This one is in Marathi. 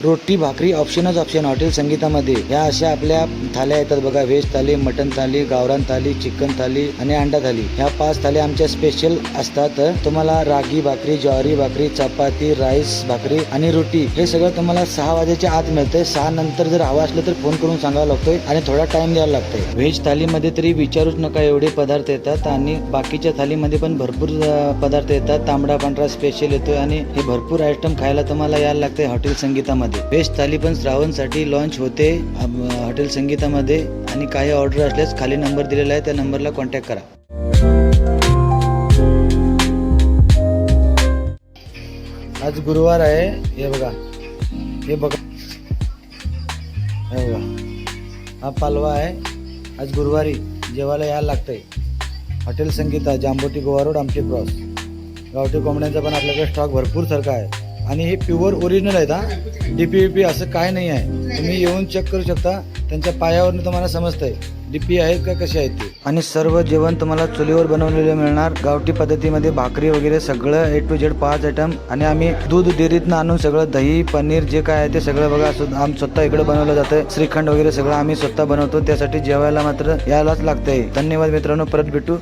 रोटी भाकरी ऑप्शनच ऑप्शन हॉटेल संगीतामध्ये ह्या अशा आपल्या थाल्या येतात बघा. व्हेज थाली, मटन थाली, गावरान थाली, चिकन थाली आणि अंडा थाली. ह्या 5 थाल्या आमच्या स्पेशल असतात. तुम्हाला रागी भाकरी, ज्वारी भाकरी, चपाती, राईस भाकरी आणि रोटी हे सगळं तुम्हाला 6 वाजेच्या आत मिळतंय. 6 नंतर जर हवं असलं तर फोन करून सांगावं लागतोय आणि थोडा टाइम द्यायला लागतोय. व्हेज थालीमध्ये तरी विचारूच नका, एवढे पदार्थ येतात आणि बाकीच्या थालीमध्ये पण भरपूर पदार्थ येतात. तांबडा पांढरा स्पेशल येतोय आणि हे भरपूर आयटम खायला तुम्हाला यायला लागतंय हॉटेल संगीतामध्ये. व्हेज थाली पण श्रावणसाठी लॉन्च होते हॉटेल संगीतामध्ये आणि काही ऑर्डर असल्यास खाली नंबर दिलेला आहे, त्या नंबरला कॉन्टॅक्ट करा. आज गुरुवार आहे. हे बघा, हे बघा, हे बघा, हा पालवा आहे. आज गुरुवारी जेवायला यायला लागतंय. हॉटेल संगीता, जांबोटी, गोवा रोड, आमचे क्रॉस. गावठी कोंबड्यांचा पण आपल्याकडे स्टॉक भरपूर सारखा आहे आणि हे प्युअर ओरिजिनल आहेत. हा डीपी असं काय नाही आहे. तुम्ही येऊन चेक करू शकता. त्यांच्या पायावरनं तुम्हाला समजतंय डीपी आहेत का कसे आहेत ते. आणि सर्व जेवण तुम्हाला चुलीवर बनवलेलं मिळणार. गावठी पद्धतीमध्ये भाकरी वगैरे सगळं A to Z 5 आयटम. आणि आम्ही दूध डेअरीतनं आणून सगळं दही पनीर जे काय आहे ते सगळं बघा आम्ही स्वतः इकडे बनवलं जातं. श्रीखंड वगैरे सगळं आम्ही स्वतः बनवतो. त्यासाठी जेवायला मात्र यायलाच लागतंय. धन्यवाद मित्रांनो, परत भेटू.